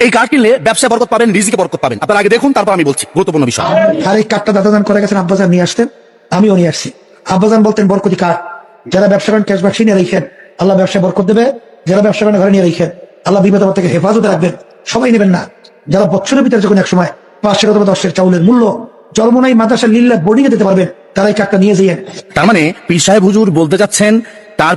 এই কার্ড কিনলে ব্যবসায় বরকত পাবেন, রিজিকে বরকত পাবেন। আপনারা আগে দেখুন, তারপর আমি বলছি গুরুত্বপূর্ণ বিষয়। আর এই কার্ডটা দাদাজান করে গেছেন, আব্বাজান নিয়ে আসতেন, আমিও নিয়ে আসছি। আব্বাজান বলতেন বরকতি কার্ড, যারা ব্যবসা করেন ক্যাশ বাক্সে নিয়ে রেখেন, আল্লাহ ব্যবসায় বরকত দেবে। যারা ব্যবসা করেন ঘরে নিয়ে রেখেন, আল্লাহ বিপদ আপদ থেকে হেফাজতে রাখবেন। সবাই নেবেন না। যারা বছরের ভিতরে যখন এক সময় 500 অথবা 10 চাউলের মূল্য চরমনাই মাদ্রাসা লিল্লাহ বোর্ডিং এ দিতে পারবেন, তারা এই কার্ডটা নিয়ে যাইয়েন। তার মানে পীর সাহেব হুজুর বলতে যাচ্ছেন তার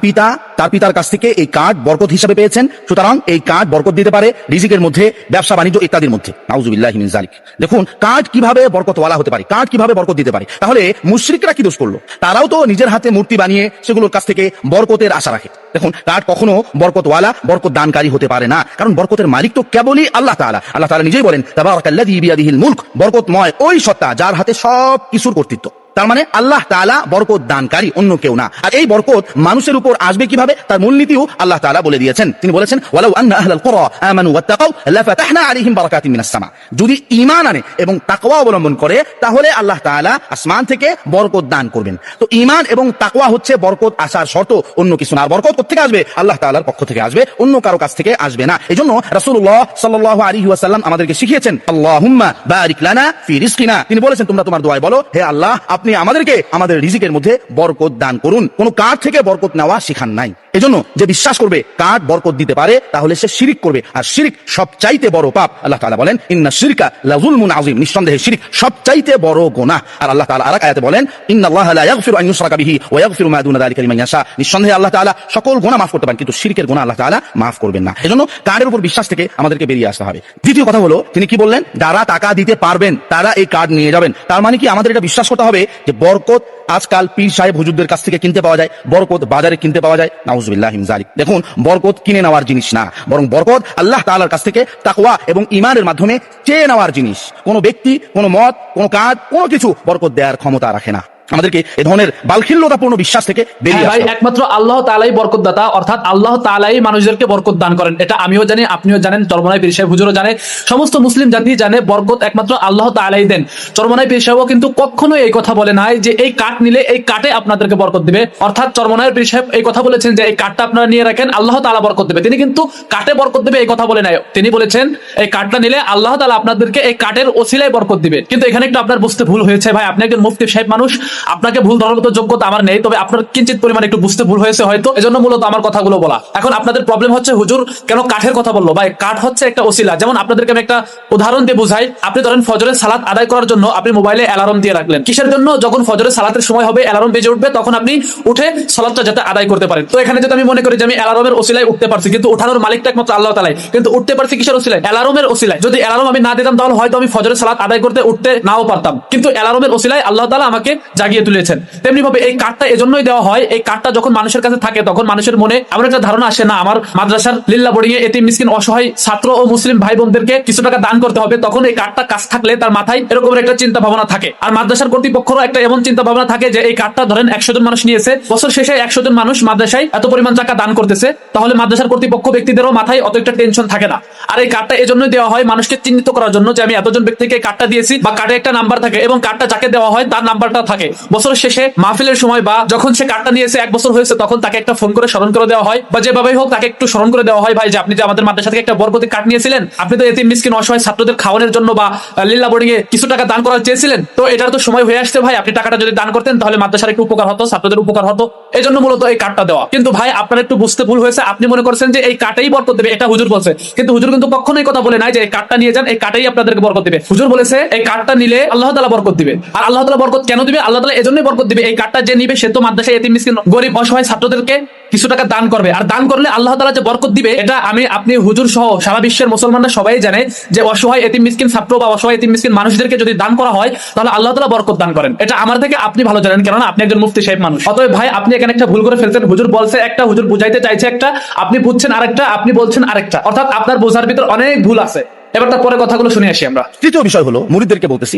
পিতার কাছ থেকে এই কার্ড বরকত হিসাবে পেয়েছেন, সুতরাং এই কার্ড বরকত দিতে পারে রিজিকের মধ্যে, ব্যবসা বাণিজ্য ইত্যাদির মধ্যে। নাউজুবিল্লাহি মিন যালিক। দেখুন কার্ড কিভাবে বরকতওয়ালা হতে পারে, কার্ড কিভাবে বরকত দিতে পারে। তাহলে মুশরিকরা কি দোষ করলো? তারাও তো নিজের হাতে মূর্তি বানিয়ে সেগুলোর কাছ থেকে বরকতের আশা রাখে। দেখুন কার্ড কখনো বরকতওয়ালা, বরকত দানকারী হতে পারে না, কারণ বরকতের মালিক তো কেবলই আল্লাহ তাআলা। আল্লাহ তাআলা নিজেই বলেন তাবারাকাল্লাযী বিয়াদিহিল মুলক, বরকতময় ওই সত্তা যার হাতে সব কিছুর কর্তৃত্ব। তার মানে আল্লাহ তাআলা বরকত দানকারী, অন্য কেউ না। আর এই বরকত মানুষের উপর আসবে কিভাবে, তার মূলনীতিও আল্লাহ তাআলা বলে দিয়েছেন। তিনি বলেছেন ওয়ালাউ আন্না আহলাল কুরা আমানু ওয়াত্তাকাউ লাফাতাহনা আলাইহিম বারাকাতিন মিনাস সামা। যদি ঈমান আনে এবং তাকওয়া অবলম্বন করে, তাহলে আল্লাহ তাআলা আসমান থেকে বরকত দান করবেন। তো ঈমান এবং তাকওয়া হচ্ছে বরকত আসার শর্ত, অন্য কিছু না। আর বরকত কোথা থেকে আসবে? আল্লাহ তাআলার পক্ষ থেকে আসবে, অন্য কারো কাছ থেকে আসবে না। এজন্য রাসূলুল্লাহ সাল্লাল্লাহু আলাইহি ওয়াসাল্লাম আমাদেরকে শিখিয়েছেন আল্লাহুম্মা বারিক লানা ফি রিজকিনা। তিনি বলেছেন তোমরা তোমার দোয়ায় বলো, হে আল্লাহ আপনি আমাদেরকে আমাদের রিজিকের মধ্যে বরকত দান করুন। কোন কার্ড থেকে বরকত নেওয়া শিখান নাই। এজন্য যে বিশ্বাস করবে কার্ড বরকত দিতে পারে, তাহলে সে শিরিক করবে, আর শিরিক সবচাইতে বড় পাপ। আল্লাহ তাআলা বলেন ইন্না শিরকা লাযুলমুন আযীম, নিঃসন্দেহে শিরিক সবচাইতে বড় গুনাহ। আর আল্লাহ তাআলা আরেক আয়াতে বলেন ইন্নাল্লাহা লা ইয়াগফিরু আন ইউশরাকা বিহি ওয়া ইয়াগফিরু মা দুনা যালিকা লিমান ইয়াশা। নিঃসন্দেহে আল্লাহ তাআলা সকল গুনাহ মাফ করতে পারেন, কিন্তু শিরকের গুনাহ আল্লাহ তাআলা মাফ করবেন না। এজন্য কার্ডের উপর বিশ্বাস থেকে আমাদেরকে বেরিয়ে আসতে হবে। দ্বিতীয় কথা হলো, তিনি কি বললেন? যারা টাকা দিতে পারবেন তারা এই কার্ড নিয়ে যাবেন। তার মানে কি আমাদের এটা বিশ্বাস করতে হবে যে বরকত আজকাল পীর সাহেব হুজুরদের কাছ থেকে কিনতে পাওয়া যায়, বরকত বাজারে কিনতে পাওয়া যায়। নাউজুবিল্লাহি মিন যালিক। দেখুন বরকত কিনে নেওয়ার জিনিস না, বরং বরকত আল্লাহ তাআলার কাছ থেকে তাকওয়া এবং ঈমানের মাধ্যমে চেয়ে নেওয়ার জিনিস। কোনো ব্যক্তি, কোনো মত, কোনো কাজ, কোনো কিছু বরকত দেওয়ার ক্ষমতা রাখে না। আমাদেরকে এ ধরনের বালখিল্যতাপূর্ণ বিশ্বাস থেকে বেরিয়ে ভাই, আসতে হবে। একমাত্র আল্লাহ তাআলাই বরকতদাতা, অর্থাৎ আল্লাহ তাআলাই মানুষদেরকে বরকত দান করেন। এটা আমিও জানি, আপনিও জানেন, চরমনাই পীর সাহেব হুজুরও জানে, সমস্ত মুসলিম জাতি জানে বরকত একমাত্র আল্লাহ তাআলাই দেন। চরমনাই পীর সাহেবও কিন্তু কখনোই এই কথা বলে নাই যে এই কাঠ নিলে এই কাঠে আপনাদেরকে বরকত দিবে। অর্থাৎ চরমনাই পীর সাহেব এই কথা বলেছেন যে এই কাঠটা আপনারা নিয়ে রাখেন, আল্লাহ তাআলা বরকত দেবে। তিনি কিন্তু কাঠে বরকত দেবে এই কথা বলে নাই। তিনি বলেছেন এই কাঠটা নিলে আল্লাহ তাআলা আপনাদেরকে এই কাঠের ওসিলায় বরকত দিবে। কিন্তু এখানে একটু আপনার বুঝতে ভুল হয়েছে ভাই। আপনি একজন মুফতি সাহেব মানুষ, আপনাকে ভুল ধরার মতো যোগ্যতা আমার নেই, তবে আপনার কিঞ্চিত পরিমাণে একটু বুঝতে ভুল হয়েছে হয়তো, এজন্য মূলত আমার কথাগুলো বলা। এখন আপনাদের প্রবলেম হচ্ছে হুজুর কেন কাঠের কথা বললো। ভাই কাঠ হচ্ছে একটা ওসিলা। যেমন আপনাদেরকে আমি একটা উদাহরণ দিয়ে বুঝাই। আপনি ধরেন ফজরের সালাত আদায় করার জন্য আপনি মোবাইলে অ্যালার্ম দিয়ে রাখলেন। কিসের জন্য? যখন ফজরের সালাতের সময় হবে অ্যালার্ম বেজে উঠবে, তখন আপনি উঠে সালাতটা যাতে আদায় করতে পারেন। তো এখানে যদি আমি মনে করি যে আমি অ্যালার্মের ওসিলায় উঠতে পারছি, কিন্তু উঠানোর মালিকটা একমাত্র আল্লাহ তাআলাই, কিন্তু উঠতে পারছি কিসের ওসিলায়? অ্যালার্মের ওসিলায়। যদি অ্যালার্ম আমি না দিতাম তাহলে হয়তো আমি ফজরের সালাত আদায় করতে উঠতে নাও পারতাম, কিন্তু অ্যালার্মের ওসিলায় আল্লাহ তাআলা আমাকে জাগিয়ে তুলেছেন। তেমনি ভাবে এই কাঠটা এজন্যই দেওয়া হয়, এই কাঠটা যখন মানুষের কাছে থাকে তখন মানুষের মনে এমন একটা ধারণা আসে, না আমার মাদ্রাসার লিল্লাহ বোর্ডিং এ এতিম মিসকিন অসহায় ছাত্র ও মুসলিম ভাই বোনদেরকে কিছু টাকা দান করতে হবে। তখন এই কাঠটা কাজ থাকলে তার মাথায় এরকম একটা চিন্তা ভাবনা থাকে। আর মাদ্রাসার কর্তৃপক্ষেরও একটা এমন চিন্তা ভাবনা থাকে যে এই কাঠটা ধরেন 100 জন মানুষ নিয়েছে, বছর শেষে 100 জন মানুষ মাদ্রাসায় এত পরিমাণ টাকা দান করতেছে, তাহলে মাদ্রাসার কর্তৃপক্ষ ব্যক্তিদেরও মাথায় অত একটা টেনশন থাকে না। আর এই কাঠটা এজন্যই দেওয়া হয় মানুষকে চিহ্নিত করার জন্য যে আমি এতজন ব্যক্তিকে কাঠটা দিয়েছি, বা কাঠে একটা নাম্বার থাকে এবং কাঠটা যাকে দেওয়া হয় তার নাম্বারটা থাকে। বছর শেষে মাহফিলের সময় বা যখন সে কাঠটা নিয়েছে 1 বছর হয়েছে, তখন তাকে একটা ফোন করে স্মরণ করে দেওয়া হয়, বা যেভাবেই হোক তাকে একটু স্মরণ করে দেওয়া হয়, ভাই যে আপনি যে আমাদের মাদ্রাসা থেকে একটা বরকতি কাঠ নিয়েছিলেন, আপনি তো এতিম মিসকিন অসহায় ছাত্রদের খাওয়ানোর জন্য বা লিল্লাহ বোর্ডিং এ কিছু টাকা দান করার চেয়েছিলেন, তো এটার তো সময় হয়ে আসছে ভাই, আপনি টাকাটা যদি দান করতেন তাহলে মাদ্রাসার একটু উপকার হতো, ছাত্রদের উপকার হতো। এই জন্য মূলত এই কাঠটা দেওয়া। কিন্তু ভাই আপনার একটু বুঝতে ভুল হয়েছে। আপনি মনে করছেন যে এই কাঠেই বরকত দেবে, এটা হুজুর বলছে, কিন্তু হুজুর কিন্তু কখনোই কথা বলে নাই যে এই কাঠটা নিয়ে যান, এই কাঠেই আপনাদেরকে বরকত দিবে। হুজুর বলেছে এই কাঠটা নিলে আল্লাহ তাআলা বরকত দিবে। আর আল্লাহ তাআলা বরকত কেন দিবে? আল্লাহ তাআলা এজন্যই বরকত দিবে, এই কাঠটা যে নিবে সে তো মাদ্রাসায় এতিম মিসকিন গরিব অসহায় ছাত্রদেরকে কিছু টাকা দান করবে। আর দান করলে আল্লাহ তাআলা যে বরকত দিবে, এটা আমি আপনি হুজুর সহ সারা বিশ্বের মুসলমানরা সবাই জানে যে অসহায় এতিম মিসকিন ছাত্র বা অসহায় এতিম মিসকিন মানুষদেরকে যদি দান করা হয় তাহলে আল্লাহ তাআলা বরকত দান করেন। এটা আমার থেকে আপনি ভালো জানেন, কেননা আপনি একজন মুফতি সাহেব মানুষ। অতএব ভাই আপনি এখানে একটা ভুল করে ফেলছেন। হুজুর বলছে একটা, হুজুর বুঝাইতে চাইছে একটা, আপনি বুঝছেন আরেকটা, আপনি বলছেন আরেকটা, অর্থাৎ আপনার বোঝার ভিতর অনেক ভুল আছে। এবার তার পরে কথাগুলো শুনে আসি আমরা। তৃতীয় বিষয় হলো মুরিদদেরকে বলতেছি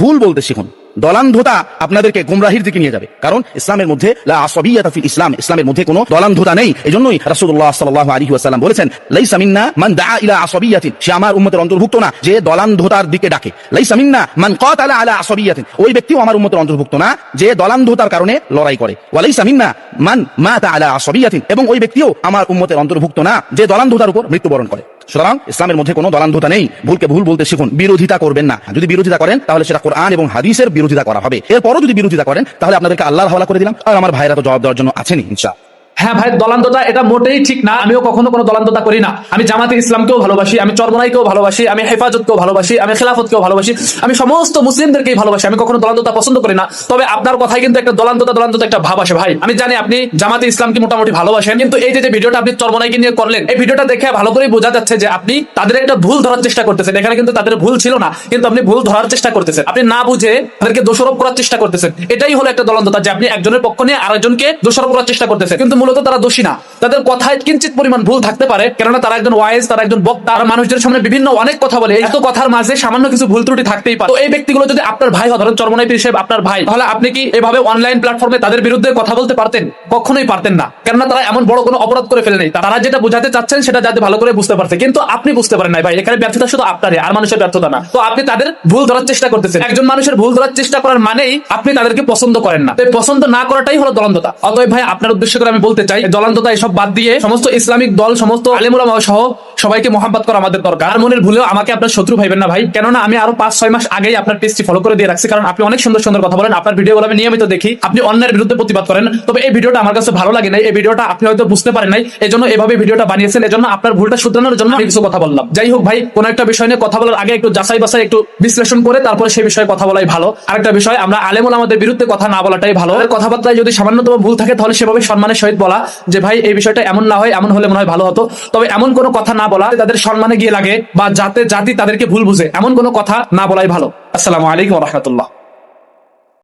ভুল বলতে শিখুন। দলান্ধতা আপনাদেরকে গুমরাহির দিকে নিয়ে যাবে। কারণ ইসলামের মধ্যে লা আসাবিয়াতা ফিল ইসলাম, ইসলামের মধ্যে কোনো দলান্ধতা নেই। এজন্যই রাসূলুল্লাহ সাল্লাল্লাহু আলাইহি ওয়াসাল্লাম বলেছেন, লাইসা মিন্না মান দাআ ইলা আসাবিয়াতিন, সে আমার উম্মতের অন্তর্ভুক্ত না যে দলান্ধতার দিকে ডাকে। লাইসা মিন্না মান কাতালা আলা আসাবিয়াতিন, ওই ব্যক্তিও আমার উম্মতের অন্তর্ভুক্ত না যে দলান্ধতার কারণে লড়াই করে। ওয়া লাইসা মিন্না মান মাতা আলা আসাবিয়াতিন, এবং ওই ব্যক্তিও আমার উম্মতের অন্তর্ভুক্ত না যে দলান্ধতার উপর মৃত্যুবরণ করে। সুতরাং ইসলামের মধ্যে কোনো দলান্ধতা নেই। ভুলকে ভুল বলতে শিখুন, বিরোধিতা করবেন না। যদি বিরোধিতা করেন তাহলে সেটা কোরআন এবং হাদিসের বিরোধিতা করা হবে। এরপরও যদি বিরোধিতা করেন তাহলে আপনাদেরকে আল্লাহর হাওয়ালা করে দিলাম, আর আমার ভাইরা তো জবাব দেওয়ার জন্য আছেনই ইনশাআল্লাহ। হ্যাঁ ভাই, দলান্ধতা এটা মোটেই ঠিক না। আমিও কখনো কোনো দলান্ধতা করি না। আমি জামাতে ইসলামকেও ভালোবাসি, আমি চরমনাইকেও ভালোবাসি, আমি হেফাজতকেও ভালোবাসি, আমি খেলাফতকেও ভালোবাসি, আমি সমস্ত মুসলিমদেরকেই ভালোবাসি। আমি কখনো দলান্ধতা পছন্দ করি না। তবে আপনার কথায় কিন্তু একটা দলান্ধতা একটা ভাব আসে ভাই। আমি জানি আপনি জামাতে ইসলামকে মোটামুটি ভালোবাসেন, কিন্তু এই যে ভিডিওটা আপনি চরমনাইকে নিয়ে করলেন, এই ভিডিওটা দেখে ভালো করে বোঝা যাচ্ছে যে আপনি তাদের একটা ভুল ধরার চেষ্টা করতেছেন। এখানে কিন্তু তাদের ভুল ছিল না, কিন্তু আপনি ভুল ধরার চেষ্টা করতেছেন। আপনি না বুঝে তাদেরকে দোষারোপ করার চেষ্টা করতেছেন। এটাই হলো একটা দলান্ধতা, যে আপনি একজনের পক্ষ নিয়ে আরেকজনকে দোষারোপ করার চেষ্টা করতেছেন, কিন্তু মূলত তারা দোষী না। তাদের কথায় কিঞ্চিত পরিমাণ ভুল থাকতে পারে, কেননা তারা একজন ওয়াইজ, তারা একজন বক্তা, তারা মানুষদের সামনে বিভিন্ন অনেক কথা বলে। এত কথার মাঝে সামান্য কিছু ভুল ত্রুটি থাকতেই পারে। তো এই ব্যক্তিগুলো যদি আপনার ভাই হয়, ধরেন চরমনাই পীর সাহেব আপনার ভাই, তাহলে আপনি কি এভাবে অনলাইন প্ল্যাটফর্মে তাদের বিরুদ্ধে কথা বলতে পারতেন? কখনোই পারতেন না, কেননা তারা এমন বড় কোনো অপরাধ করে ফেলে নেই। তারা যেটা বোঝাতে চাচ্ছেন সেটা যাতে ভালো করে বুঝতে পারছে, কিন্তু আপনি বুঝতে পারেন না ভাই। এখানে ব্যর্থতা শুধু আপনারই, আর মানুষের ব্যর্থতা না। তো আপনি তাদের ভুল ধরার চেষ্টা করতেছেন। একজন মানুষের ভুল ধরার চেষ্টা করার মানেই আপনি তাদেরকে পছন্দ করেন না। তো পছন্দ না করাটাই হলো দলান্ধতা। অতএব ভাই, আপনার উদ্দেশ্য করে আমি বলতে চাই, দলান্ধতা এসব বাদ দিয়ে সমস্ত ইসলামিক দল, সমস্ত আলেম উলামা সহ সবাইকে মহব্বত করা আমাদের দরকার। আর মনের ভুলেও আমাকে আপনার শত্রু ভাইবেন না ভাই, কেননা আমি আরো 5-6 মাস আগেই আপনার পেজটি ফলো করে দিয়ে রাখছি। কারণ আপনি অনেক সুন্দর সুন্দর কথা বলেন, আপনার ভিডিওগুলো আমি নিয়মিত দেখি, আপনি অন্যের বিরুদ্ধে প্রতিবাদ করেন। তবে এই ভিডিওটা আমার কাছে ভালো লাগে নাই, এই ভিডিওটা আপনি হয়তো বুঝতে পারেন নাই, এজন্য এভাবে ভিডিওটা বানিয়েছেন। এজন্য আপনার ভুলটা শুধরানোর জন্য আমি কিছু কথা বললাম। যাই হোক ভাই, কোন একটা বিষয় নিয়ে কথা বলার আগে একটু যাচাই বাছাই, একটু বিশ্লেষণ করে তারপরে সেই বিষয়ে কথা বলাই ভালো। আরেকটা বিষয়, আমরা আলেম ওলামাদের বিরুদ্ধে কথা না বলাটাই ভালো। কথাবার্তায় যদি সামান্যতম ভুল থাকে তাহলে সেভাবে সম্মানের সহিত বলা, যে ভাই এই বিষয়টা এমন না হয়, এমন হলে মনে হয় ভালো হতো। তবে এমন কোনো কথা না বলা তাদের সম্মানে গিয়ে লাগে, বা যাতে জাতি তাদেরকে ভুল বুঝে, এমন কোনো কথা না বলাই ভালো। আসসালামু আলাইকুম ওয়া রাহমাতুল্লাহ।